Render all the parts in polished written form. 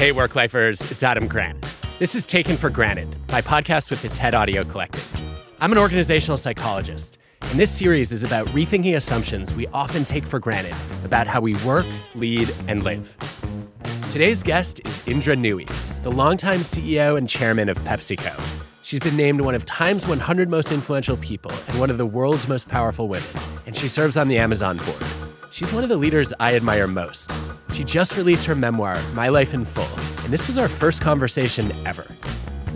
Hey, work-lifers, it's Adam Grant. This is Taken for Granted, my podcast with the TED Audio Collective. I'm an organizational psychologist, and this series is about rethinking assumptions we often take for granted about how we work, lead, and live. Today's guest is Indra Nooyi, the longtime CEO and chairman of PepsiCo. She's been named one of Time's 100 most influential people and one of the world's most powerful women, and she serves on the Amazon board. She's one of the leaders I admire most. She just released her memoir, My Life in Full, and this was our first conversation ever.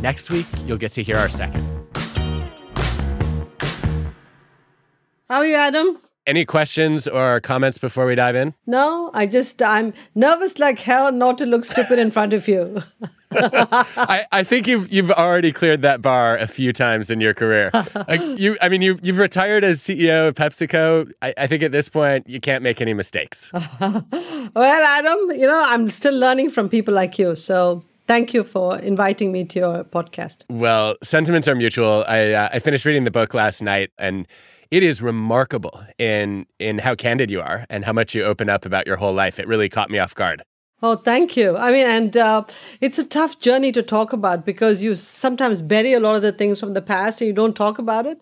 Next week, you'll get to hear our second. How are you, Adam? Any questions or comments before we dive in? No, I'm nervous like hell not to look stupid in front of you. I think you've already cleared that bar a few times in your career. You've retired as CEO of PepsiCo. I think at this point you can't make any mistakes. Well, Adam, I'm still learning from people like you. So thank you for inviting me to your podcast. Well, sentiments are mutual. I finished reading the book last night, and it is remarkable in how candid you are and how much you open up about your whole life. It really caught me off guard. Oh, thank you. It's a tough journey to talk about because you sometimes bury a lot of the things from the past and you don't talk about it.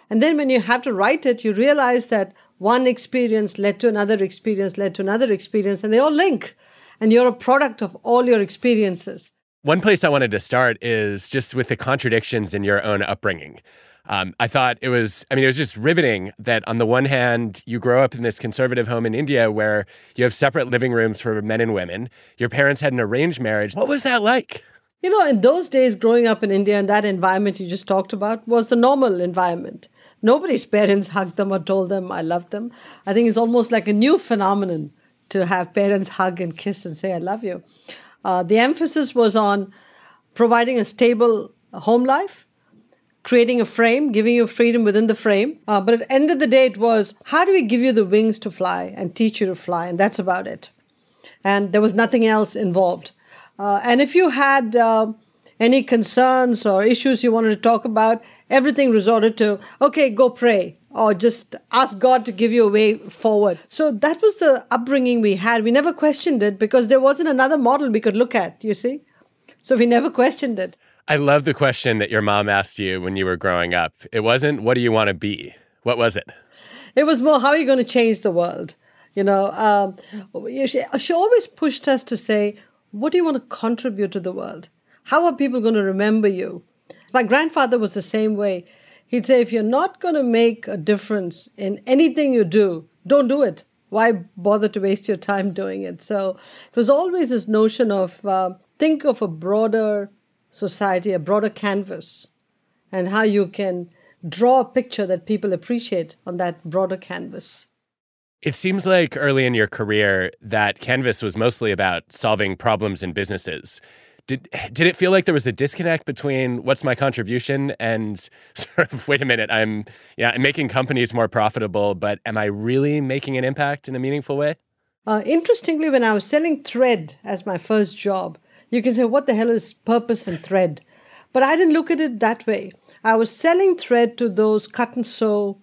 And then when you have to write it, you realize that one experience led to another experience, led to another experience, and they all link. And you're a product of all your experiences. One place I wanted to start is just with the contradictions in your own upbringing. I thought it was just riveting that on the one hand, you grow up in this conservative home in India where you have separate living rooms for men and women. Your parents had an arranged marriage. What was that like? In those days, growing up in India and that environment you just talked about was the normal environment. Nobody's parents hugged them or told them, I love them. I think it's almost like a new phenomenon to have parents hug and kiss and say, I love you. The emphasis was on providing a stable home life, creating a frame, giving you freedom within the frame. But at the end of the day, it was, how do we give you the wings to fly and teach you to fly? And that's about it. And there was nothing else involved. And if you had any concerns or issues you wanted to talk about, everything resorted to, okay, go pray or just ask God to give you a way forward. So that was the upbringing we had. We never questioned it because there wasn't another model we could look at, you see? So we never questioned it. I love the question that your mom asked you when you were growing up. It wasn't, what do you want to be? What was it? It was more, how are you going to change the world? She always pushed us to say, what do you want to contribute to the world? How are people going to remember you? My grandfather was the same way. He'd say, if you're not going to make a difference in anything you do, don't do it. Why bother to waste your time doing it? So it was always this notion of think of a broader society, a broader canvas, and how you can draw a picture that people appreciate on that broader canvas. It seems like early in your career, that canvas was mostly about solving problems in businesses. Did it feel like there was a disconnect between what's my contribution and sort of, wait a minute, I'm making companies more profitable, but am I really making an impact in a meaningful way? Interestingly, when I was selling thread as my first job, you can say, what the hell is purpose and thread? But I didn't look at it that way. I was selling thread to those cut and sew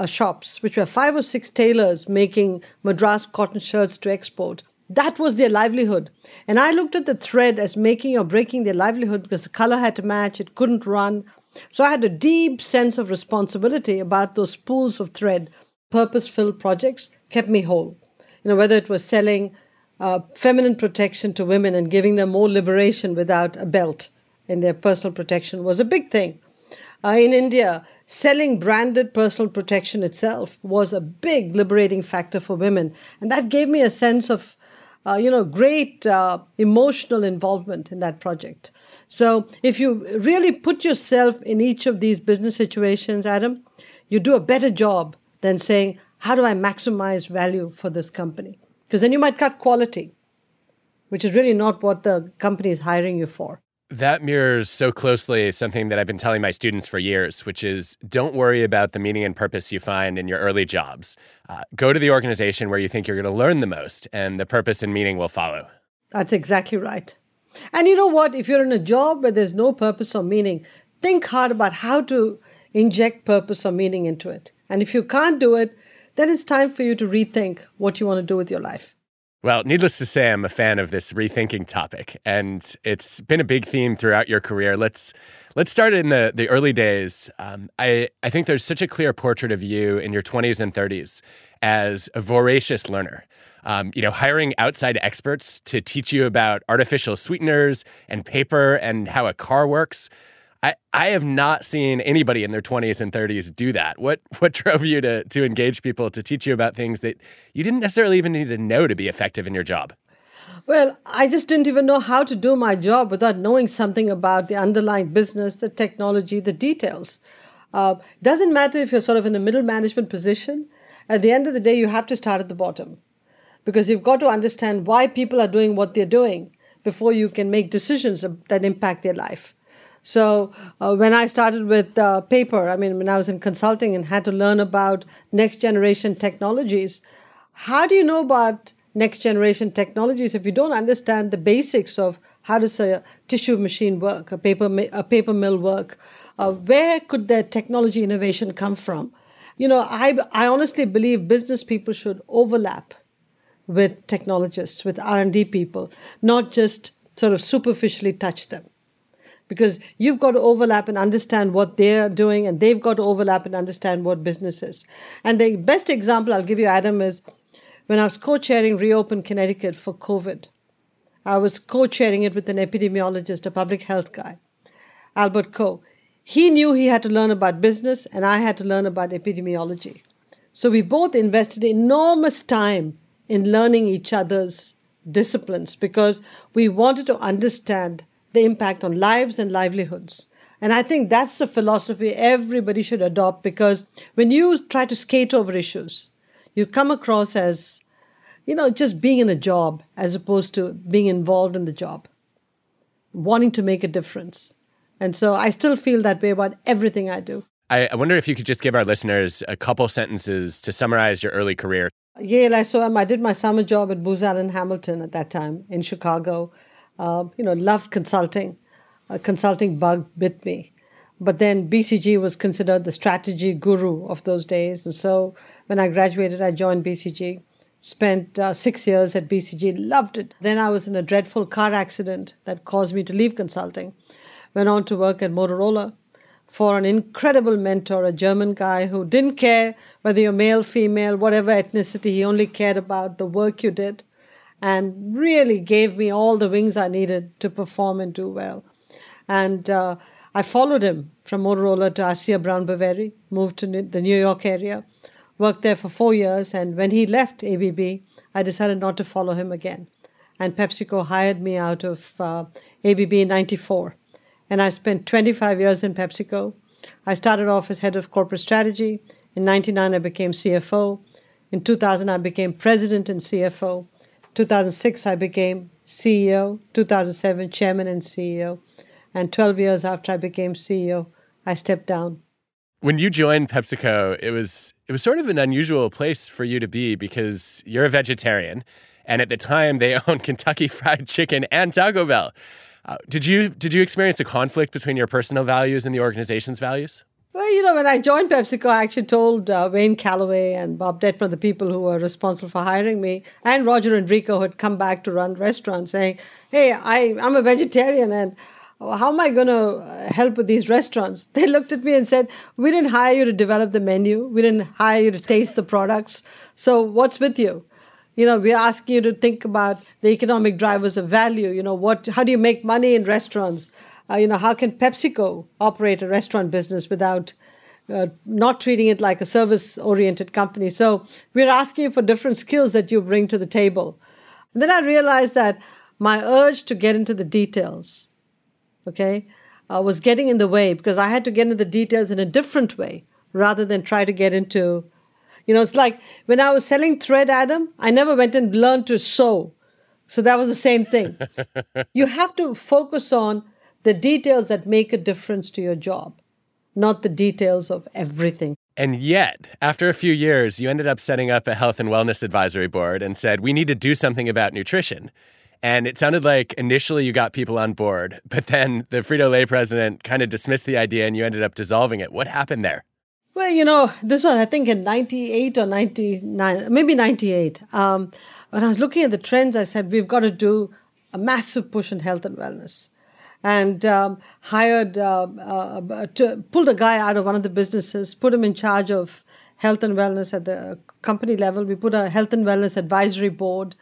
shops, which were 5 or 6 tailors making Madras cotton shirts to export. That was their livelihood. And I looked at the thread as making or breaking their livelihood because the color had to match, it couldn't run. So I had a deep sense of responsibility about those spools of thread. Purpose-filled projects kept me whole. Whether it was selling feminine protection to women and giving them more liberation without a belt in their personal protection was a big thing. In India, selling branded personal protection itself was a big liberating factor for women. And that gave me a sense of, great emotional involvement in that project. So if you really put yourself in each of these business situations, Adam, you do a better job than saying, how do I maximize value for this company? Because then you might cut quality, which is really not what the company is hiring you for. That mirrors so closely something that I've been telling my students for years, which is don't worry about the meaning and purpose you find in your early jobs. Go to the organization where you think you're going to learn the most, and the purpose and meaning will follow. That's exactly right. And you know what? If you're in a job where there's no purpose or meaning, think hard about how to inject purpose or meaning into it. And if you can't do it, then it's time for you to rethink what you want to do with your life. Well, needless to say, I'm a fan of this rethinking topic, and it's been a big theme throughout your career. Let's start in the early days. I think there's such a clear portrait of you in your 20s and 30s as a voracious learner. Hiring outside experts to teach you about artificial sweeteners and paper and how a car works. I have not seen anybody in their 20s and 30s do that. What drove you to engage people to teach you about things that you didn't necessarily even need to know to be effective in your job? Well, I just didn't even know how to do my job without knowing something about the underlying business, the technology, the details. Doesn't matter if you're sort of in a middle management position. At the end of the day, you have to start at the bottom because you've got to understand why people are doing what they're doing before you can make decisions that impact their life. So when I started with paper, when I was in consulting and had to learn about next generation technologies, how do you know about next generation technologies if you don't understand the basics of how does a tissue machine work, a paper mill work? Where could the technology innovation come from? I honestly believe business people should overlap with technologists, with R&D people, not just sort of superficially touch them. Because you've got to overlap and understand what they're doing, and they've got to overlap and understand what business is. And the best example I'll give you, Adam, is when I was co-chairing Reopen Connecticut for COVID. I was co-chairing it with an epidemiologist, a public health guy, Albert Coe. He knew he had to learn about business, and I had to learn about epidemiology. So we both invested enormous time in learning each other's disciplines because we wanted to understand the impact on lives and livelihoods. And I think that's the philosophy everybody should adopt because when you try to skate over issues, you come across as, just being in a job as opposed to being involved in the job, wanting to make a difference. And so I still feel that way about everything I do. I wonder if you could just give our listeners a couple sentences to summarize your early career. Yale, I did my summer job at Booz Allen Hamilton at that time in Chicago. Loved consulting. A consulting bug bit me. But then BCG was considered the strategy guru of those days. And so when I graduated, I joined BCG, spent 6 years at BCG, loved it. Then I was in a dreadful car accident that caused me to leave consulting. Went on to work at Motorola for an incredible mentor, a German guy who didn't care whether you're male, female, whatever ethnicity, he only cared about the work you did. And really gave me all the wings I needed to perform and do well. And I followed him from Motorola to ASEA Brown Boveri, moved to the New York area, worked there for 4 years. And when he left ABB, I decided not to follow him again. And PepsiCo hired me out of ABB in 94. And I spent 25 years in PepsiCo. I started off as head of corporate strategy. In 99, I became CFO. In 2000, I became president and CFO. 2006, I became CEO. 2007, chairman and CEO. And 12 years after I became CEO, I stepped down. When you joined PepsiCo, it was sort of an unusual place for you to be because you're a vegetarian. And at the time, they owned Kentucky Fried Chicken and Taco Bell. Did you experience a conflict between your personal values and the organization's values? Well, when I joined PepsiCo, I actually told Wayne Calloway and Bob Detmer, the people who were responsible for hiring me, and Roger Enrico, who had come back to run restaurants, saying, hey, I'm a vegetarian, and how am I going to help with these restaurants? They looked at me and said, we didn't hire you to develop the menu. We didn't hire you to taste the products. So what's with you? We're asking you to think about the economic drivers of value. How do you make money in restaurants? How can PepsiCo operate a restaurant business without not treating it like a service-oriented company? So we're asking you for different skills that you bring to the table. And then I realized that my urge to get into the details, was getting in the way because I had to get into the details in a different way rather than try to get into, it's like when I was selling thread, Adam, I never went and learned to sew. So that was the same thing. You have to focus on the details that make a difference to your job, not the details of everything. And yet, after a few years, you ended up setting up a health and wellness advisory board and said, we need to do something about nutrition. And it sounded like initially you got people on board, but then the Frito-Lay president kind of dismissed the idea and you ended up dissolving it. What happened there? Well, this was, I think, in 98 or 99, maybe 98. when I was looking at the trends, I said, we've got to do a massive push in health and wellness. And pulled a guy out of one of the businesses, put him in charge of health and wellness at the company level. We put a health and wellness advisory board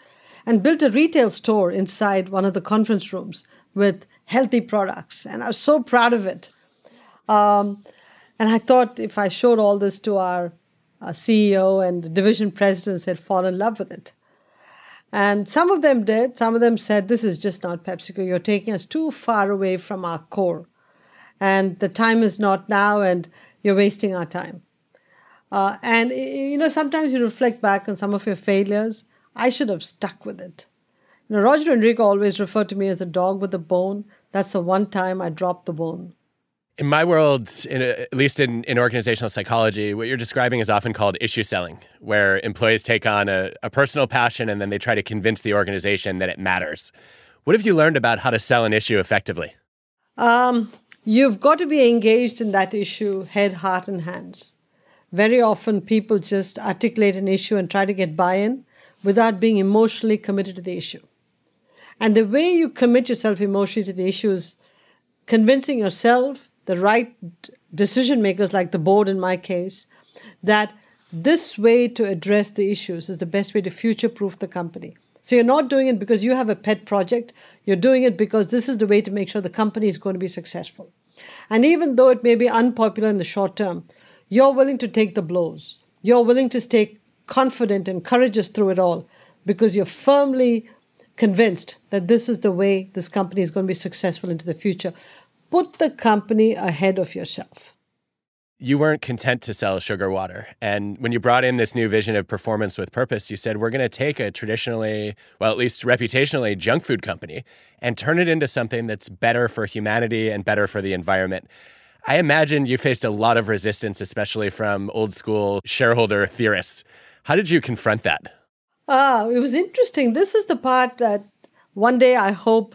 and built a retail store inside one of the conference rooms with healthy products. And I was so proud of it. And I thought if I showed all this to our CEO and division presidents, they'd fall in love with it. And some of them did. Some of them said, this is just not PepsiCo. You're taking us too far away from our core. And the time is not now, and you're wasting our time. Sometimes you reflect back on some of your failures. I should have stuck with it. Roger Enrico always referred to me as a dog with a bone. That's the one time I dropped the bone. In my world, at least in organizational psychology, what you're describing is often called issue selling, where employees take on a personal passion and then they try to convince the organization that it matters. What have you learned about how to sell an issue effectively? You've got to be engaged in that issue, head, heart, and hands. Very often people just articulate an issue and try to get buy-in without being emotionally committed to the issue. And the way you commit yourself emotionally to the issue is convincing yourself, the right decision makers, like the board in my case, that this way to address the issues is the best way to future-proof the company. So you're not doing it because you have a pet project. You're doing it because this is the way to make sure the company is going to be successful. And even though it may be unpopular in the short term, you're willing to take the blows. You're willing to stay confident and courageous through it all because you're firmly convinced that this is the way this company is going to be successful into the future. Put the company ahead of yourself. You weren't content to sell sugar water. And when you brought in this new vision of performance with purpose, you said, we're going to take a traditionally, well, at least reputationally, junk food company and turn it into something that's better for humanity and better for the environment. I imagine you faced a lot of resistance, especially from old school shareholder theorists. How did you confront that? It was interesting. This is the part that one day I hope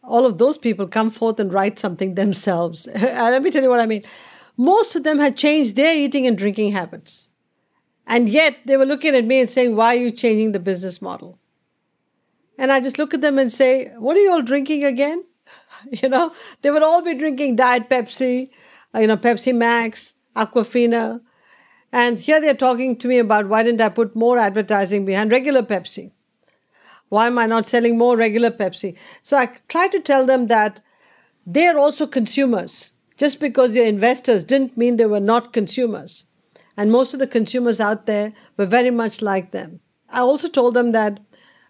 all of those people come forth and write something themselves. Let me tell you what I mean. Most of them had changed their eating and drinking habits. And yet they were looking at me and saying, why are you changing the business model? And I just look at them and say, what are you all drinking again? They would all be drinking Diet Pepsi, Pepsi Max, Aquafina. And here they're talking to me about why didn't I put more advertising behind regular Pepsi? Why am I not selling more regular Pepsi? So I try to tell them that they're also consumers. Just because they're investors didn't mean they were not consumers. And most of the consumers out there were very much like them. I also told them that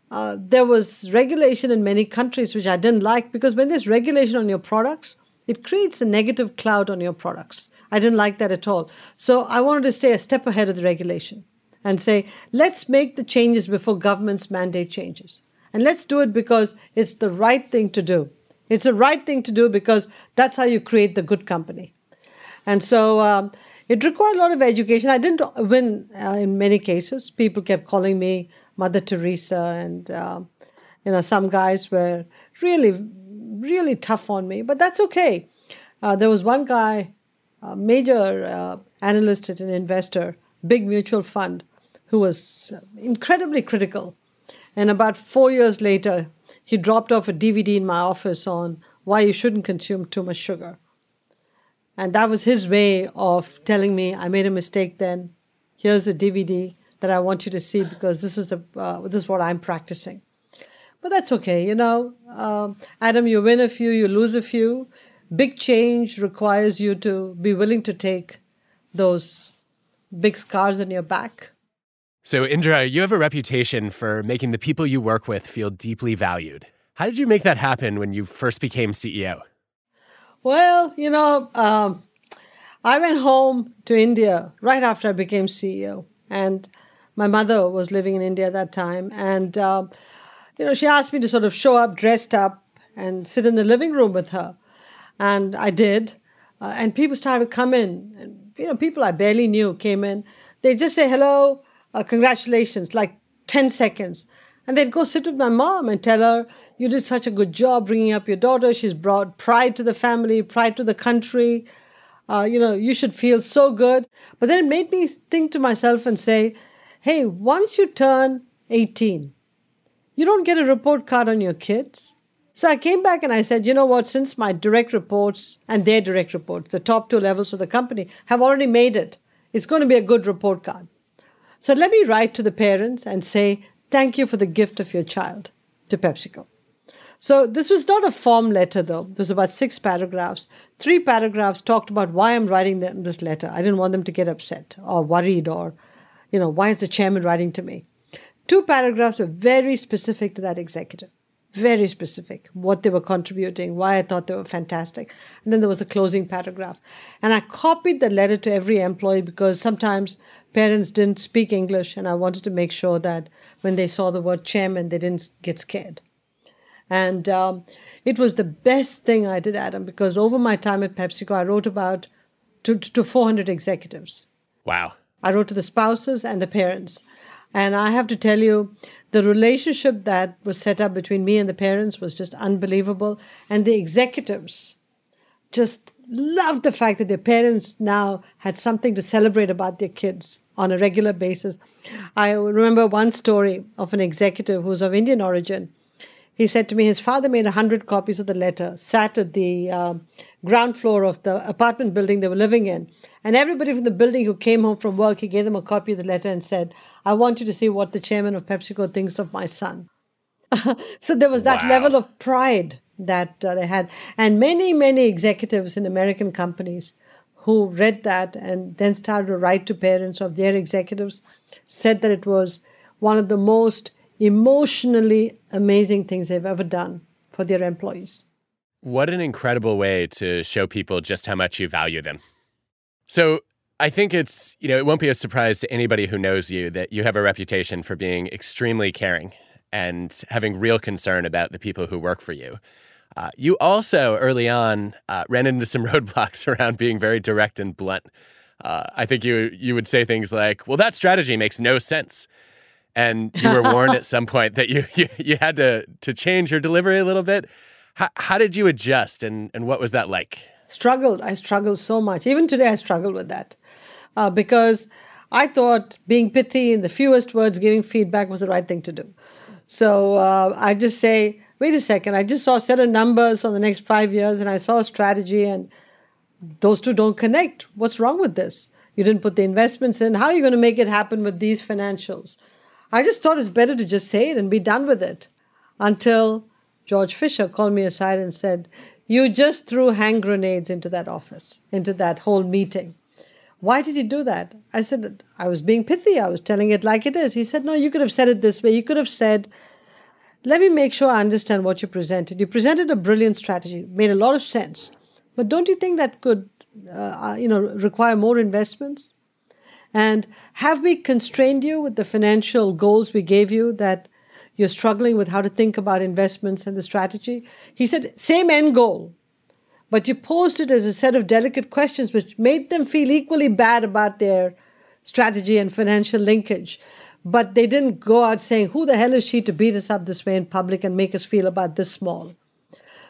there was regulation in many countries, which I didn't like, because when there's regulation on your products, it creates a negative cloud on your products. I didn't like that at all. So I wanted to stay a step ahead of the regulation and say, let's make the changes before governments mandate changes. And let's do it because it's the right thing to do. It's the right thing to do because that's how you create the good company. And so it required a lot of education. I didn't win in many cases. People kept calling me Mother Teresa, and some guys were really, really tough on me. But that's okay. There was one guy, a major analyst at an investor, big mutual fund, who was incredibly critical. And about 4 years later, he dropped off a DVD in my office on why you shouldn't consume too much sugar. And that was his way of telling me, I made a mistake then. Here's the DVD that I want you to see because this is what I'm practicing. But that's okay, Adam, you win a few, you lose a few. Big change requires you to be willing to take those big scars on your back. So, Indra, you have a reputation for making the people you work with feel deeply valued. How did you make that happen when you first became CEO? Well, I went home to India right after I became CEO. And my mother was living in India at that time. And, she asked me to sort of show up dressed up and sit in the living room with her. And I did. And people started to come in. And, people I barely knew came in. They'd just say, hello, congratulations, like 10 seconds. And they'd go sit with my mom and tell her, you did such a good job bringing up your daughter. She's brought pride to the family, pride to the country. You should feel so good. But then it made me think to myself and say, hey, once you turn 18, You don't get a report card on your kids. So I came back and I said, you know what, since my direct reports and their direct reports, the top two levels of the company, have already made it, it's going to be a good report card. So let me write to the parents and say, thank you for the gift of your child to PepsiCo. So this was not a form letter, though. It was about 6 paragraphs. 3 paragraphs talked about why I'm writing them this letter. I didn't want them to get upset or worried or, why is the chairman writing to me? 2 paragraphs are very specific to that executive. Very specific, what they were contributing, why I thought they were fantastic. And then there was a closing paragraph. And I copied the letter to every employee because sometimes parents didn't speak English, and I wanted to make sure that when they saw the word chairman, they didn't get scared. And it was the best thing I did, Adam, because over my time at PepsiCo, I wrote about to 400 executives. Wow. I wrote to the spouses and the parents. And I have to tell you, the relationship that was set up between me and the parents was just unbelievable. And the executives just loved the fact that their parents now had something to celebrate about their kids on a regular basis. I remember one story of an executive who was of Indian origin. He said to me his father made 100 copies of the letter, sat at the ground floor of the apartment building they were living in. And everybody from the building who came home from work, he gave them a copy of the letter and said, I want you to see what the chairman of PepsiCo thinks of my son. So there was that level of pride that they had. And many, many executives in American companies who read that and then started to write to parents of their executives said that it was one of the most emotionally amazing things they've ever done for their employees. What an incredible way to show people just how much you value them. So I think it's, it won't be a surprise to anybody who knows you that you have a reputation for being extremely caring and having real concern about the people who work for you. You also, early on, ran into some roadblocks around being very direct and blunt. I think you would say things like, well, that strategy makes no sense. And you were warned at some point that you had to change your delivery a little bit. How did you adjust, and what was that like? I struggled so much. Even today, I struggle with that because I thought being pithy in the fewest words, giving feedback was the right thing to do. So I just say, wait a second, I just saw a set of numbers on the next 5 years and I saw a strategy and those two don't connect. What's wrong with this? You didn't put the investments in. How are you going to make it happen with these financials? I just thought it's better to just say it and be done with it until George Fisher called me aside and said, you just threw hand grenades into that office, into that whole meeting. Why did you do that? I said, I was being pithy. I was telling it like it is. He said, no, you could have said it this way. You could have said, let me make sure I understand what you presented. You presented a brilliant strategy, made a lot of sense. But don't you think that could, require more investments? And have we constrained you with the financial goals we gave you that you're struggling with how to think about investments and the strategy? He said, same end goal, but you posed it as a set of delicate questions which made them feel equally bad about their strategy and financial linkage. But they didn't go out saying, who the hell is she to beat us up this way in public and make us feel about this small?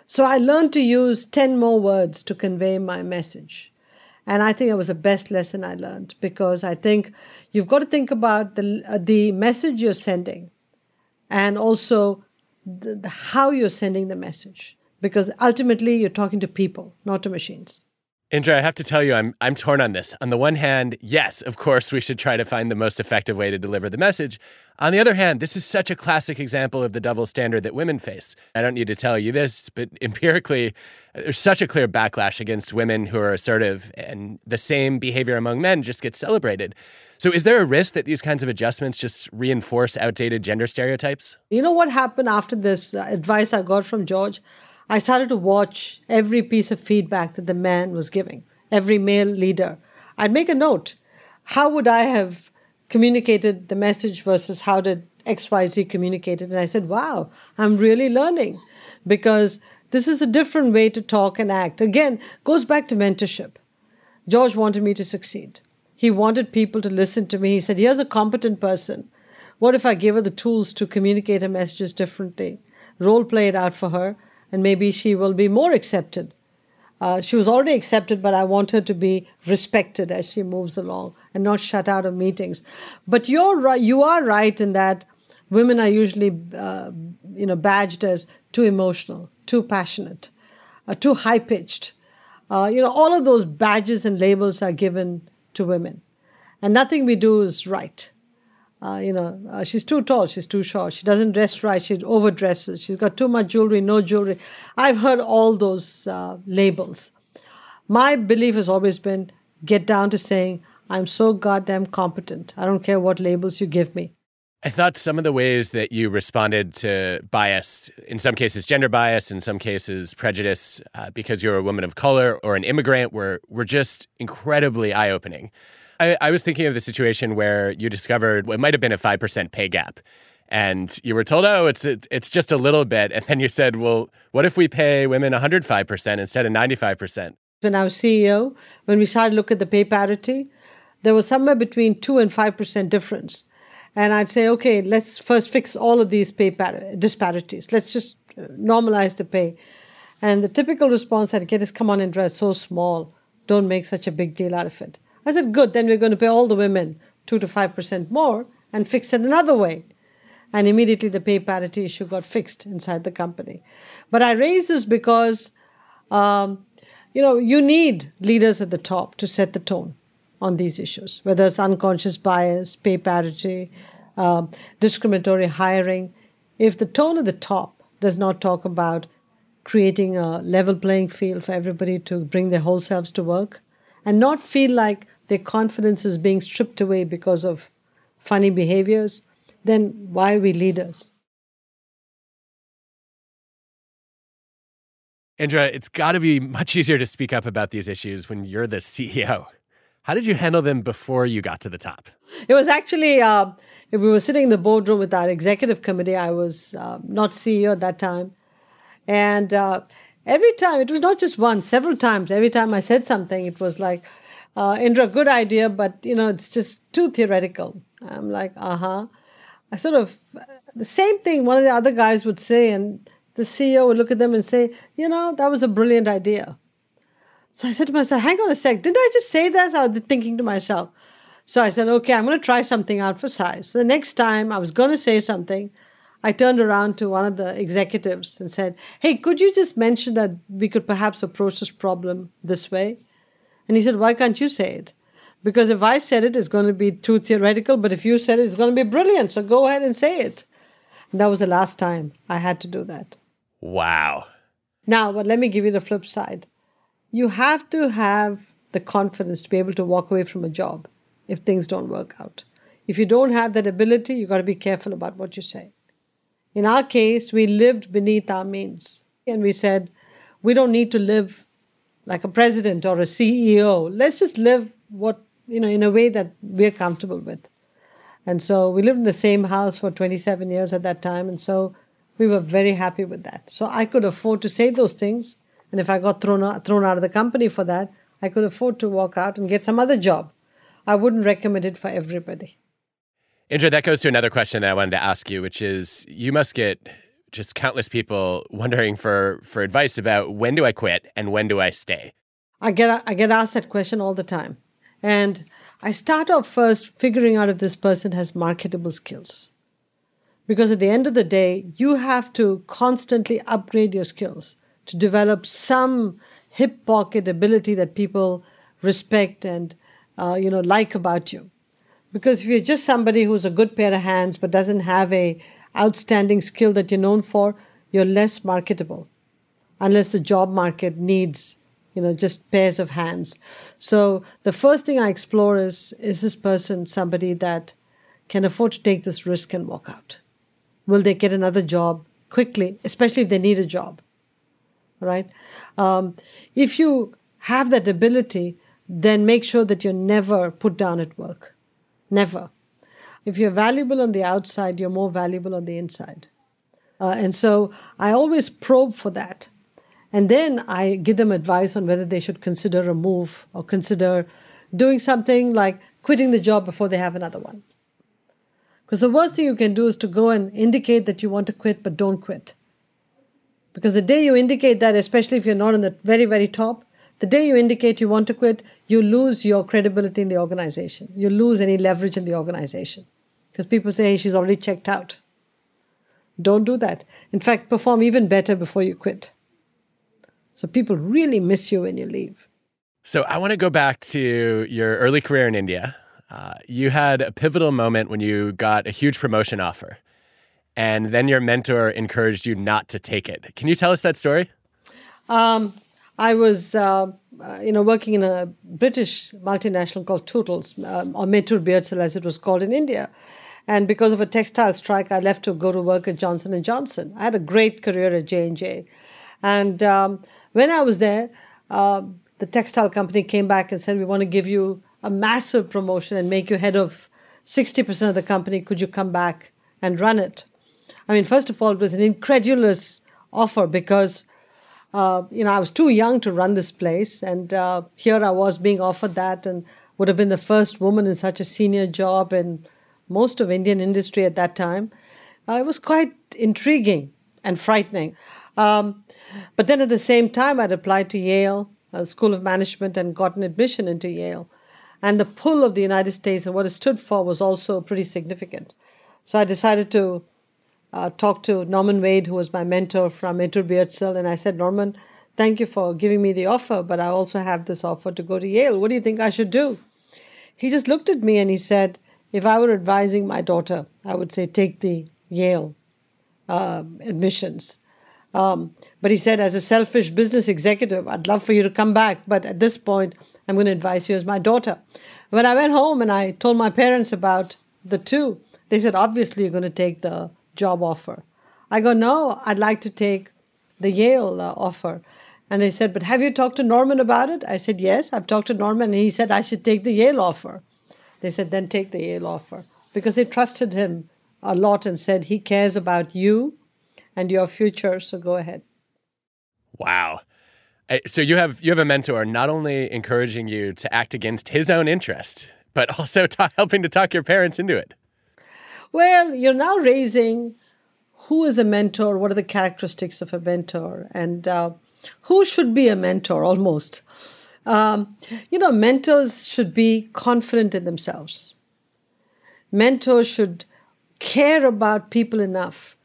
So I learned to use 10 more words to convey my message. And I think it was the best lesson I learned because I think you've got to think about the message you're sending and also how you're sending the message. Because ultimately, you're talking to people, not to machines. Indra, I have to tell you, I'm torn on this. On the one hand, yes, of course, we should try to find the most effective way to deliver the message. On the other hand, this is such a classic example of the double standard that women face. I don't need to tell you this, but empirically, there's such a clear backlash against women who are assertive, and the same behavior among men just gets celebrated. So is there a risk that these kinds of adjustments just reinforce outdated gender stereotypes? You know what happened after this advice I got from George? I started to watch every piece of feedback that the man was giving, every male leader. I'd make a note. How would I have communicated the message versus how did XYZ communicate it? And I said, wow, I'm really learning because this is a different way to talk and act. Again, goes back to mentorship. George wanted me to succeed. He wanted people to listen to me. He said, here's a competent person. What if I gave her the tools to communicate her messages differently? Role play it out for her. And maybe she will be more accepted. She was already accepted, but I want her to be respected as she moves along and not shut out of meetings. But you are right in that Women are usually, badged as too emotional, too passionate, too high-pitched. All of those badges and labels are given to women. And nothing we do is right. She's too tall, she's too short, she doesn't dress right, she overdresses, she's got too much jewelry, no jewelry. I've heard all those labels. My belief has always been, get down to saying, I'm so goddamn competent. I don't care what labels you give me. I thought some of the ways that you responded to bias, in some cases gender bias, in some cases prejudice, because you're a woman of color or an immigrant, were just incredibly eye-opening. I was thinking of the situation where you discovered what might have been a 5% pay gap. And you were told, oh, it's just a little bit. And then you said, well, what if we pay women 105% instead of 95%? When I was CEO, when we started to look at the pay parity, there was somewhere between 2 and 5% difference. And I'd say, okay, let's first fix all of these pay disparities. Let's just normalize the pay. And the typical response I'd get is, come on, Indra, it's so small. Don't make such a big deal out of it. I said, good, then we're going to pay all the women 2 to 5% more and fix it another way. And immediately the pay parity issue got fixed inside the company. But I raise this because, you need leaders at the top to set the tone on these issues, whether it's unconscious bias, pay parity, discriminatory hiring. If the tone at the top does not talk about creating a level playing field for everybody to bring their whole selves to work and not feel like their confidence is being stripped away because of funny behaviors, then why are we leaders? Indra, it's got to be much easier to speak up about these issues when you're the CEO. How did you handle them before you got to the top? It was actually, we were sitting in the boardroom with our executive committee. I was not CEO at that time. And every time, it was not just once, several times, every time I said something, it was like, Indra, good idea, but, it's just too theoretical. I'm like, I the same thing one of the other guys would say, and the CEO would look at them and say, that was a brilliant idea. So I said to myself, hang on a sec, didn't I just say that? I was thinking to myself. So I said, okay, I'm going to try something out for size. So the next time I was going to say something, I turned around to one of the executives and said, hey, could you just mention that we could perhaps approach this problem this way? And he said, why can't you say it? Because if I said it, it's going to be too theoretical, but if you said it, it's going to be brilliant. So go ahead and say it. And that was the last time I had to do that. Wow. Now, but let me give you the flip side. You have to have the confidence to be able to walk away from a job if things don't work out. If you don't have that ability, you've got to be careful about what you say. In our case, we lived beneath our means. And we said, we don't need to live like a president or a CEO. Let's just live in a way that we're comfortable with. And so we lived in the same house for 27 years at that time. And so we were very happy with that. So I could afford to say those things. And if I got thrown out of the company for that, I could afford to walk out and get some other job. I wouldn't recommend it for everybody. Indra, that goes to another question that I wanted to ask you, which is you must get just countless people wondering for advice about when do I quit and when do I stay? I get asked that question all the time. And I start off first figuring out if this person has marketable skills. Because at the end of the day, you have to constantly upgrade your skills to develop some hip pocket ability that people respect and like about you. Because if you're just somebody who's a good pair of hands but doesn't have a outstanding skill that you're known for, you're less marketable. Unless the job market needs, just pairs of hands. So the first thing I explore is this person somebody that can afford to take this risk and walk out? Will they get another job quickly, especially if they need a job? Right? If you have that ability, then make sure that you're never put down at work. Never. If you're valuable on the outside, you're more valuable on the inside. And so I always probe for that. And then I give them advice on whether they should consider a move or consider doing something like quitting the job before they have another one. Because the worst thing you can do is to go and indicate that you want to quit, but don't quit. Because the day you indicate that, especially if you're not on the very, very top, the day you indicate you want to quit, you lose your credibility in the organization. You lose any leverage in the organization. Because people say, hey, she's already checked out. Don't do that. In fact, perform even better before you quit. So people really miss you when you leave. So I want to go back to your early career in India. You had a pivotal moment when you got a huge promotion offer, and then your mentor encouraged you not to take it. Can you tell us that story? I was, working in a British multinational called Toodles, or Metro Beardsell as it was called in India. And because of a textile strike, I left to go to work at Johnson & Johnson. I had a great career at J&J. And when I was there, the textile company came back and said, we want to give you a massive promotion and make you head of 60% of the company. Could you come back and run it? I mean, first of all, it was an incredulous offer because, I was too young to run this place. And here I was being offered that and would have been the first woman in such a senior job in most of Indian industry at that time. It was quite intriguing and frightening. But then at the same time, I'd applied to Yale School of Management and gotten admission into Yale. And the pull of the United States and what it stood for was also pretty significant. So I decided to talk to Norman Wade, who was my mentor from Metro Beardsell, and I said, Norman, thank you for giving me the offer, but I also have this offer to go to Yale. What do you think I should do? He just looked at me and he said, if I were advising my daughter, I would say take the Yale admissions. But he said, as a selfish business executive, I'd love for you to come back, but at this point, I'm going to advise you as my daughter. When I went home and I told my parents about the two, they said, obviously, you're going to take the job offer. I go, no, I'd like to take the Yale offer. And they said, but have you talked to Norman about it? I said, yes, I've talked to Norman, and he said I should take the Yale offer. They said, then take the Yale offer. Because they trusted him a lot and said, he cares about you and your future, so go ahead. Wow. So you have a mentor not only encouraging you to act against his own interest, but also helping to talk your parents into it. Well, you're now raising who is a mentor, what are the characteristics of a mentor, and who should be a mentor almost. Mentors should be confident in themselves. Mentors should care about people enough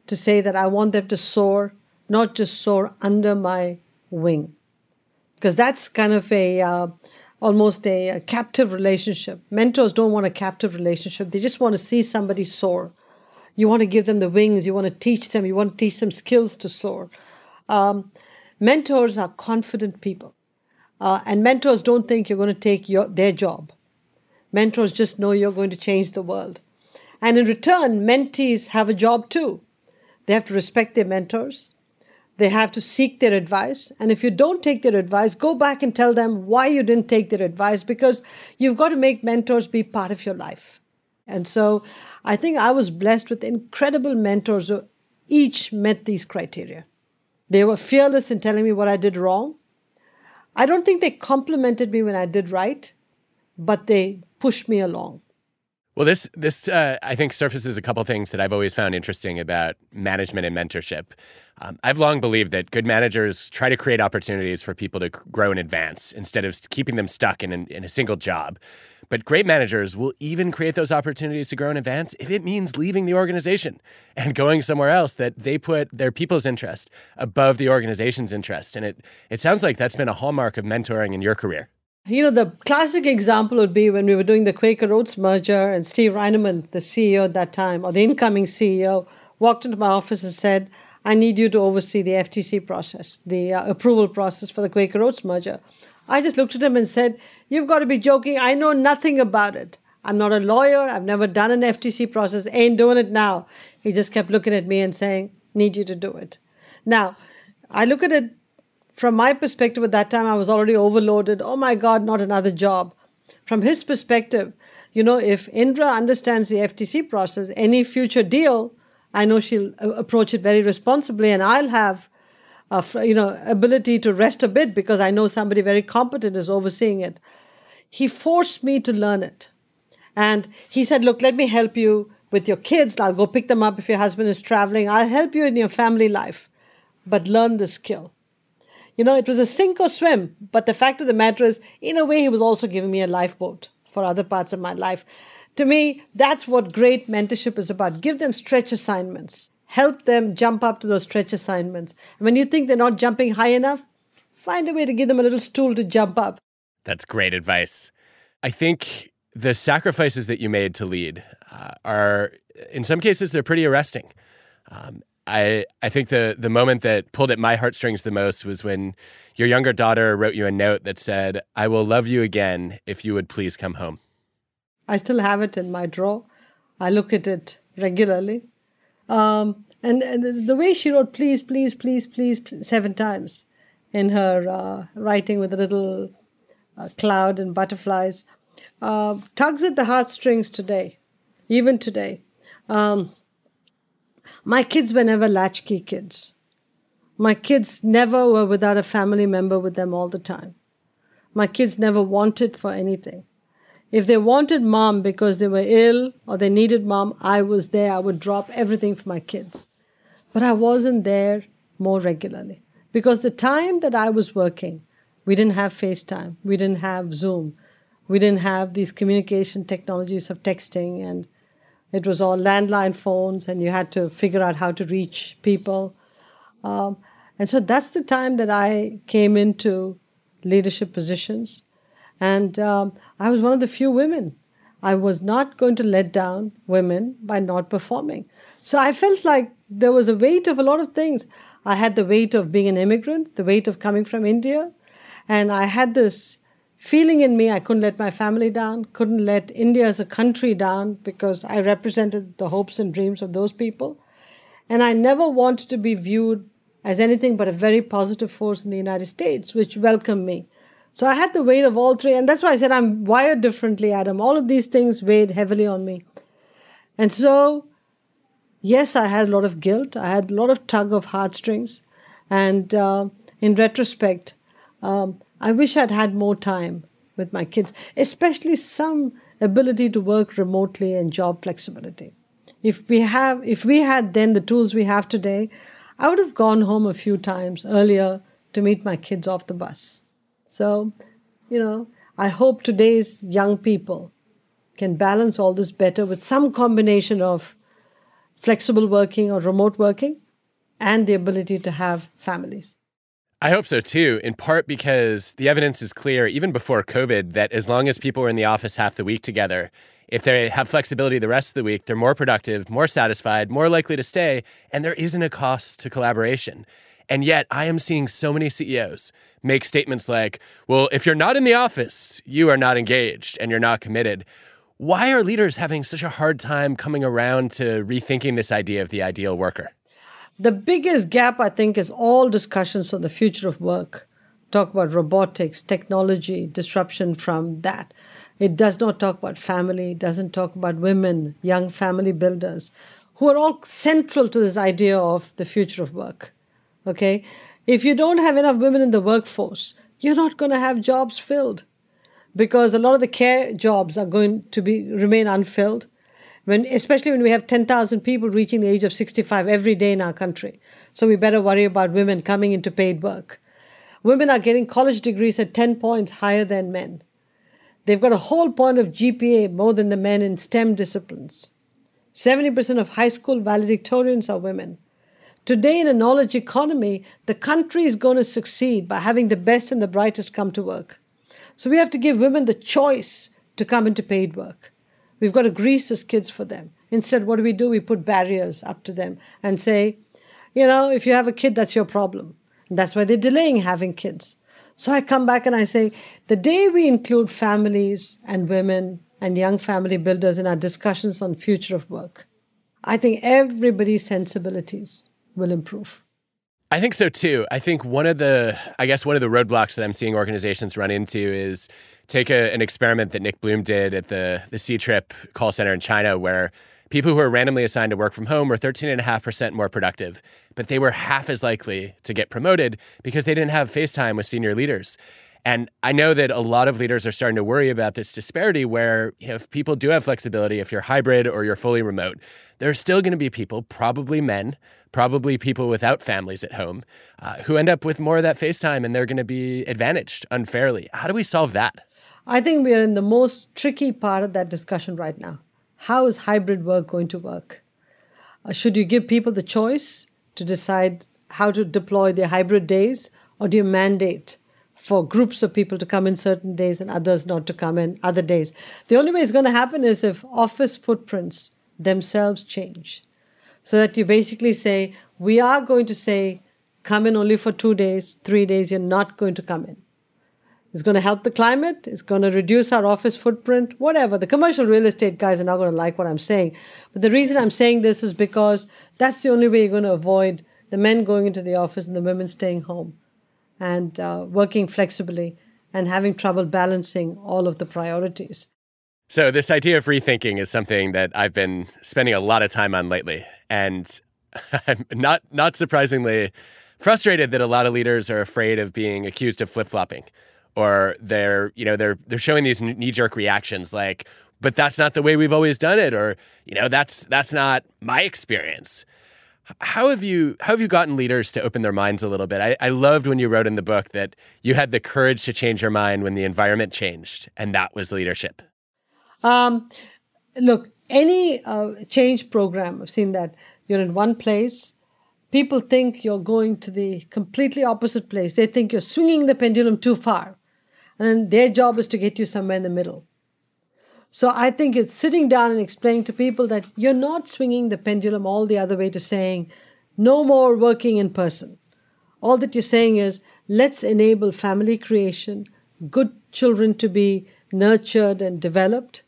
to say that I want them to soar, not just soar under my wing. Because that's kind of almost a captive relationship. Mentors don't want a captive relationship. They just want to see somebody soar. You want to give them the wings. You want to teach them. You want to teach them skills to soar. Mentors are confident people. And mentors don't think you're going to take their job. Mentors just know you're going to change the world. And in return, mentees have a job too. They have to respect their mentors. They have to seek their advice. And if you don't take their advice, go back and tell them why you didn't take their advice, because you've got to make mentors be part of your life. And so I think I was blessed with incredible mentors who each met these criteria. They were fearless in telling me what I did wrong. I don't think they complimented me when I did right, but they pushed me along. Well, this I think surfaces a couple things that I've always found interesting about management and mentorship. I've long believed that good managers try to create opportunities for people to grow and advance instead of keeping them stuck in a single job. But great managers will even create those opportunities to grow and advance if it means leaving the organization and going somewhere else that they put their people's interest above the organization's interest. And it sounds like that's been a hallmark of mentoring in your career. The classic example would be when we were doing the Quaker Oats merger and Steve Reinemund, the CEO at that time, or the incoming CEO, walked into my office and said, I need you to oversee the FTC process, the approval process for the Quaker Oats merger. I just looked at him and said, you've got to be joking. I know nothing about it. I'm not a lawyer. I've never done an FTC process. Ain't doing it now. He just kept looking at me and saying, need you to do it. Now, I look at it from my perspective at that time, I was already overloaded. Oh my God, not another job. From his perspective, if Indra understands the FTC process, any future deal, I know she'll approach it very responsibly, and I'll have ability to rest a bit because I know somebody very competent is overseeing it. He forced me to learn it. And he said, look, let me help you with your kids. I'll go pick them up if your husband is traveling. I'll help you in your family life, but learn the skill. It was a sink or swim, but the fact of the matter is, in a way, he was also giving me a lifeboat for other parts of my life. To me, that's what great mentorship is about. Give them stretch assignments. help them jump up to those stretch assignments. And when you think they're not jumping high enough, find a way to give them a little stool to jump up. That's great advice. I think the sacrifices that you made to lead are, in some cases, they're pretty arresting. I think the moment that pulled at my heartstrings the most was when your younger daughter wrote you a note that said, "I will love you again if you would please come home." I still have it in my drawer. I look at it regularly. And the way she wrote, please, please, please, please, 7 times in her writing with a little cloud and butterflies, tugs at the heartstrings today, even today. My kids were never latchkey kids. My kids never were without a family member with them all the time. My kids never wanted for anything. If they wanted mom because they were ill or they needed mom, I was there. I would drop everything for my kids. But I wasn't there more regularly because the time that I was working, we didn't have FaceTime. We didn't have Zoom. We didn't have these communication technologies of texting, and it was all landline phones, and you had to figure out how to reach people. And so that's the time that I came into leadership positions. And I was one of the few women. I was not going to let down women by not performing. So I felt like there was a weight of a lot of things. I had the weight of being an immigrant, the weight of coming from India. And I had this feeling in me I couldn't let my family down, couldn't let India as a country down because I represented the hopes and dreams of those people. And I never wanted to be viewed as anything but a very positive force in the United States, which welcomed me. So I had the weight of all three. And that's why I said I'm wired differently, Adam. All of these things weighed heavily on me. And so, yes, I had a lot of guilt. I had a lot of tug of heartstrings. And in retrospect, I wish I'd had more time with my kids, especially some ability to work remotely and job flexibility. If we had then the tools we have today, I would have gone home a few times earlier to meet my kids off the bus. So, I hope today's young people can balance all this better with some combination of flexible working or remote working and the ability to have families. I hope so too, in part because the evidence is clear, even before COVID, that as long as people are in the office half the week together, if they have flexibility the rest of the week, they're more productive, more satisfied, more likely to stay, and there isn't a cost to collaboration. And yet I am seeing so many CEOs make statements like, well, if you're not in the office, you are not engaged and you're not committed. Why are leaders having such a hard time coming around to rethinking this idea of the ideal worker? The biggest gap, I think, is all discussions on the future of work. Talk about robotics, technology, disruption from that. It does not talk about family. It doesn't talk about women, young family builders, who are all central to this idea of the future of work. Okay? If you don't have enough women in the workforce, you're not going to have jobs filled because a lot of the care jobs are going to remain unfilled. Especially when we have 10,000 people reaching the age of 65 every day in our country. So we better worry about women coming into paid work. Women are getting college degrees at 10 points higher than men. They've got a whole point of GPA more than the men in STEM disciplines. 70% of high school valedictorians are women. Today, in a knowledge economy, the country is going to succeed by having the best and the brightest come to work. So we have to give women the choice to come into paid work. We've got to grease the skids for them. Instead, what do? We put barriers up to them and say, if you have a kid, that's your problem. And that's why they're delaying having kids. So I come back and I say, the day we include families and women and young family builders in our discussions on future of work, I think everybody's sensibilities will improve. I think so too. I think one of the roadblocks that I'm seeing organizations run into is take an experiment that Nick Bloom did at the C-Trip call center in China, where people who were randomly assigned to work from home were 13.5% more productive, but they were half as likely to get promoted because they didn't have FaceTime with senior leaders. And I know that a lot of leaders are starting to worry about this disparity where, if people do have flexibility, if you're hybrid or you're fully remote, there's still going to be people, probably men, probably people without families at home, who end up with more of that FaceTime, and they're going to be advantaged unfairly. How do we solve that? I think we are in the most tricky part of that discussion right now. How is hybrid work going to work? Should you give people the choice to decide how to deploy their hybrid days, or do you mandate for groups of people to come in certain days and others not to come in other days? The only way it's going to happen is if office footprints themselves change. So that you basically say, we are going to say, come in only for 2 days, 3 days, you're not going to come in. It's going to help the climate. It's going to reduce our office footprint, whatever. The commercial real estate guys are not going to like what I'm saying. But the reason I'm saying this is because that's the only way you're going to avoid the men going into the office and the women staying home and working flexibly and having trouble balancing all of the priorities. So this idea of rethinking is something that I've been spending a lot of time on lately. And I'm not surprisingly frustrated that a lot of leaders are afraid of being accused of flip-flopping. Or they're showing these knee-jerk reactions like, but that's not the way we've always done it, or that's not my experience. How have you gotten leaders to open their minds a little bit? I loved when you wrote in the book that you had the courage to change your mind when the environment changed, and that was leadership. Look, any change program, I've seen that you're in one place. People think you're going to the completely opposite place. They think you're swinging the pendulum too far. And then their job is to get you somewhere in the middle. So I think it's sitting down and explaining to people that you're not swinging the pendulum all the other way to saying, no more working in person. All that you're saying is, let's enable family creation, good children to be nurtured and developed,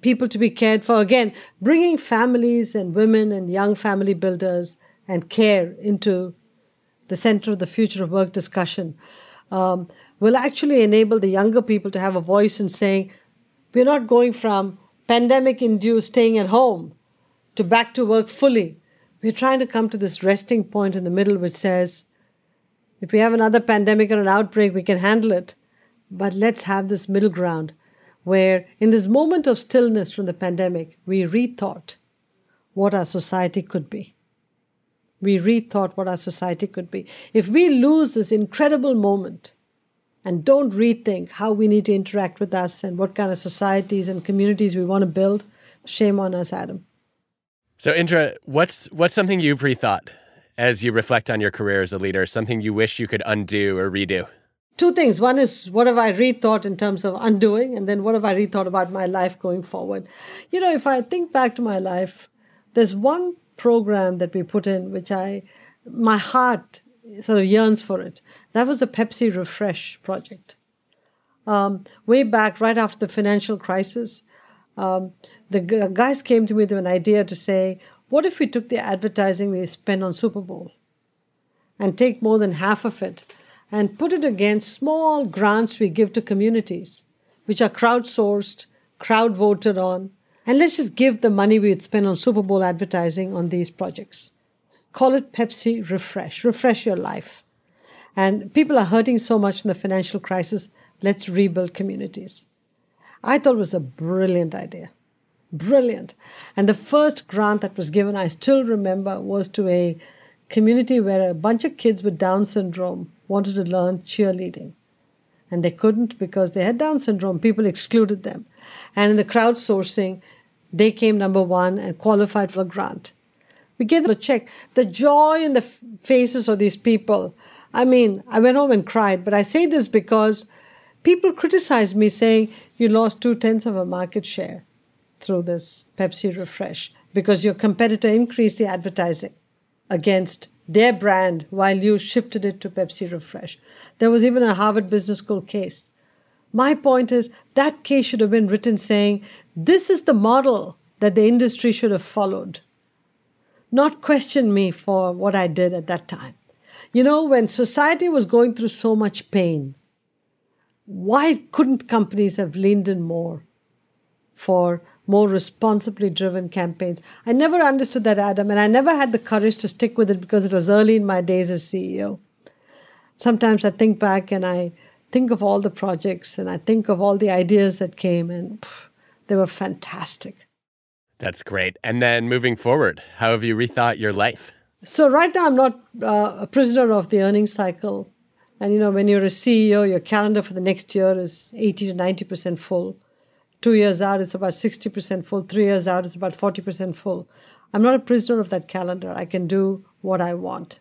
people to be cared for. Again, bringing families and women and young family builders and care into the center of the future of work discussion will actually enable the younger people to have a voice in saying, we're not going from pandemic-induced staying at home to back to work fully. We're trying to come to this resting point in the middle which says, if we have another pandemic or an outbreak, we can handle it. But let's have this middle ground where in this moment of stillness from the pandemic, we rethought what our society could be. We rethought what our society could be. If we lose this incredible moment and don't rethink how we need to interact with us and what kind of societies and communities we want to build, shame on us, Adam. So Indra, what's something you've rethought as you reflect on your career as a leader, something you wish you could undo or redo? Two things. One is, what have I rethought in terms of undoing? And then what have I rethought about my life going forward? If I think back to my life, there's one program that we put in which my heart sort of yearns for it. That was the Pepsi Refresh project. Way back, right after the financial crisis, the guys came to me with an idea to say, what if we took the advertising we spend on Super Bowl and take more than half of it and put it against small grants we give to communities, which are crowdsourced, crowd-voted on, and let's just give the money we would spend on Super Bowl advertising on these projects. Call it Pepsi Refresh. Refresh your life. And people are hurting so much from the financial crisis. Let's rebuild communities. I thought it was a brilliant idea. Brilliant. And the first grant that was given, I still remember, was to a community where a bunch of kids with Down syndrome wanted to learn cheerleading. And they couldn't because they had Down syndrome. People excluded them. And in the crowdsourcing, they came number one and qualified for a grant. We gave them a check. The joy in the faces of these people. I mean, I went home and cried. But I say this because people criticized me saying, you lost 2/10 of a market share through this Pepsi Refresh because your competitor increased the advertising against their brand while you shifted it to Pepsi Refresh. There was even a Harvard Business School case. My point is that case should have been written saying, this is the model that the industry should have followed. Not question me for what I did at that time. When society was going through so much pain, why couldn't companies have leaned in more for more responsibly driven campaigns? I never understood that, Adam, and I never had the courage to stick with it because it was early in my days as CEO. Sometimes I think back and I think of all the projects and I think of all the ideas that came and they were fantastic. That's great. And then moving forward, how have you rethought your life? So right now I'm not a prisoner of the earnings cycle. And when you're a CEO, your calendar for the next year is 80 to 90% full. 2 years out, it's about 60% full. 3 years out, it's about 40% full. I'm not a prisoner of that calendar. I can do what I want.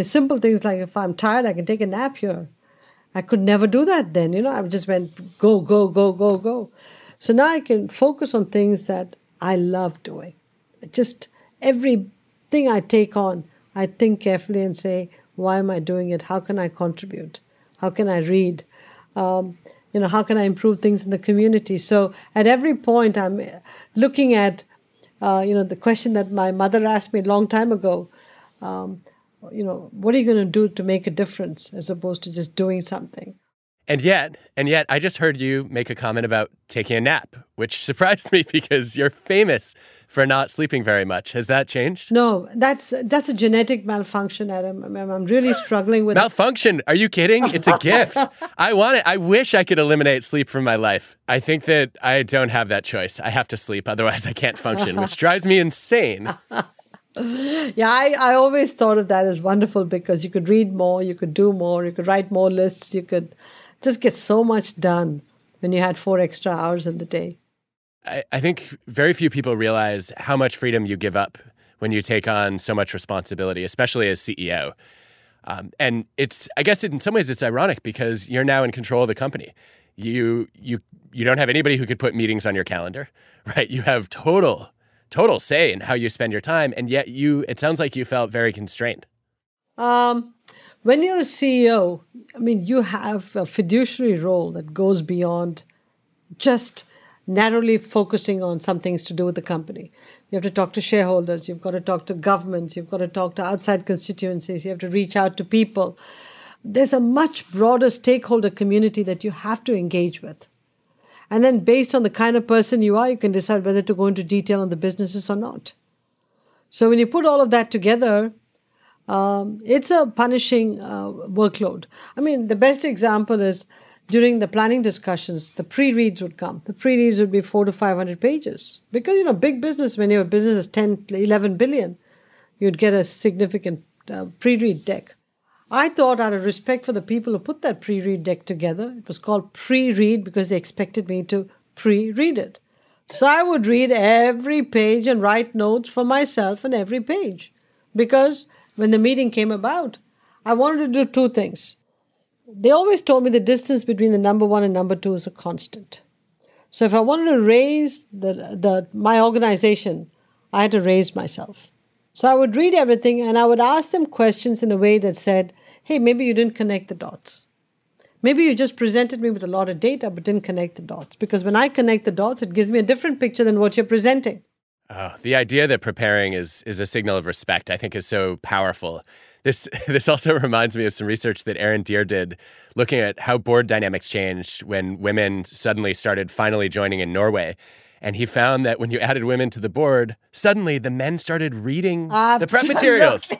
Simple things like if I'm tired, I can take a nap here. I could never do that then. I just went go, go, go, go, go. So now I can focus on things that I love doing. Just everything I take on, I think carefully and say, why am I doing it? How can I contribute? How can I read? How can I improve things in the community? So at every point, I'm looking at, the question that my mother asked me a long time ago. What are you going to do to make a difference as opposed to just doing something? And yet, I just heard you make a comment about taking a nap, which surprised me because you're famous for not sleeping very much. Has that changed? No, that's a genetic malfunction, Adam. I'm really struggling with malfunction. Are you kidding? It's a gift. I want it. I wish I could eliminate sleep from my life. I think that I don't have that choice. I have to sleep, otherwise I can't function, which drives me insane. Yeah, I always thought of that as wonderful because you could read more, you could do more, you could write more lists, you could just get so much done when you had 4 extra hours in the day. I think very few people realize how much freedom you give up when you take on so much responsibility, especially as CEO. And I guess in some ways it's ironic because you're now in control of the company. You don't have anybody who could put meetings on your calendar, right? You have total say in how you spend your time, and yet it sounds like you felt very constrained. When you're a CEO, you have a fiduciary role that goes beyond just narrowly focusing on some things to do with the company. You have to talk to shareholders, you've got to talk to governments, you've got to talk to outside constituencies, you have to reach out to people. There's a much broader stakeholder community that you have to engage with. And then based on the kind of person you are, you can decide whether to go into detail on the businesses or not. So when you put all of that together, it's a punishing workload. The best example is during the planning discussions, the pre-reads would come. The pre-reads would be 400 to 500 pages. Because, big business, when your business is 10, 11 billion, you'd get a significant pre-read deck. I thought out of respect for the people who put that pre-read deck together, it was called pre-read because they expected me to pre-read it. So I would read every page and write notes for myself on every page. Because when the meeting came about, I wanted to do 2 things. They always told me the distance between the number 1 and number 2 is a constant. So if I wanted to raise my organization, I had to raise myself. So I would read everything and I would ask them questions in a way that said, hey, maybe you didn't connect the dots. Maybe you just presented me with a lot of data but didn't connect the dots. Because when I connect the dots, it gives me a different picture than what you're presenting. Oh, the idea that preparing is a signal of respect, I think, is so powerful. This also reminds me of some research that Aaron Deere did looking at how board dynamics changed when women suddenly started finally joining in Norway. And he found that when you added women to the board, suddenly the men started reading the prep materials.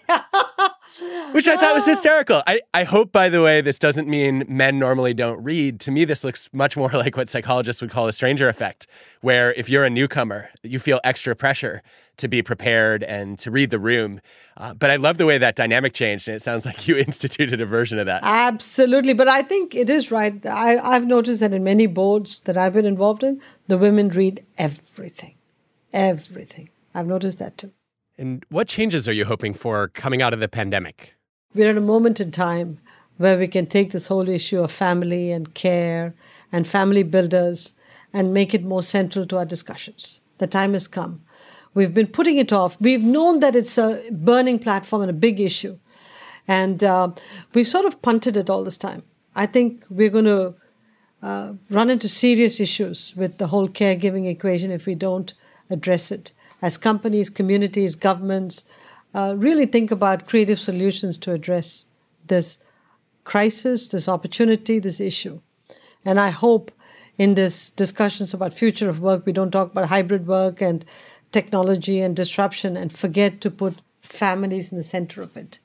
Which I thought was hysterical. I hope, by the way, this doesn't mean men normally don't read. To me, this looks much more like what psychologists would call a stranger effect, where if you're a newcomer, you feel extra pressure to be prepared and to read the room. But I love the way that dynamic changed, and it sounds like you instituted a version of that. Absolutely. But I think it is right. I've noticed that in many boards that I've been involved in, the women read everything. Everything. I've noticed that too. And what changes are you hoping for coming out of the pandemic? We're at a moment in time where we can take this whole issue of family and care and family builders and make it more central to our discussions. The time has come. We've been putting it off. We've known that it's a burning platform and a big issue. And we've sort of punted it all this time. I think we're going to run into serious issues with the whole caregiving equation if we don't address it. As companies, communities, governments really think about creative solutions to address this crisis, this opportunity, this issue. And I hope in this discussions about future of work, we don't talk about hybrid work and technology and disruption and forget to put families in the center of it.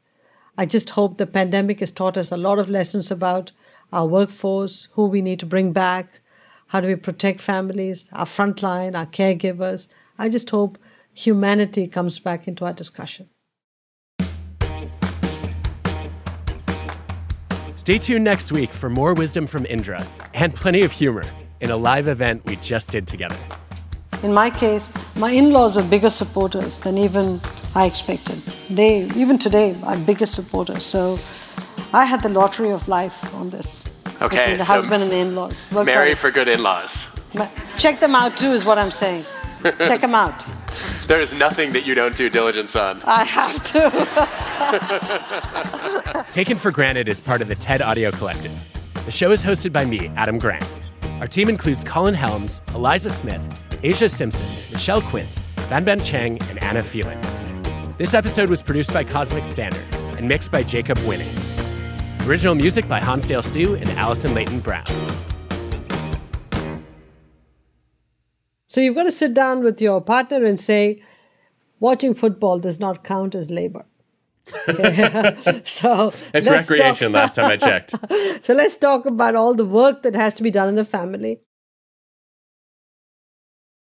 I just hope the pandemic has taught us a lot of lessons about our workforce, who we need to bring back, how do we protect families, our frontline, our caregivers. I just hope humanity comes back into our discussion. Stay tuned next week for more wisdom from Indra and plenty of humor in a live event we just did together. In my case, My in-laws were bigger supporters than even I expected. They, even today, are biggest supporters. So I had the lottery of life on this. Okay, the so husband and the in-laws. marry for good in-laws. Check them out too is what I'm saying. Check them out. There is nothing that you don't do diligence on. I have to. Taken for Granted is part of the TED Audio Collective. The show is hosted by me, Adam Grant. Our team includes Colin Helms, Eliza Smith, Asia Simpson, Michelle Quint, Ban Cheng, and Anna Phelan. This episode was produced by Cosmic Standard and mixed by Jacob Winning. Original music by Hansdale Sue and Allison Leighton Brown. So you've got to sit down with your partner and say, watching football does not count as labor. Okay. So it's recreation last time I checked. So let's talk about all the work that has to be done in the family.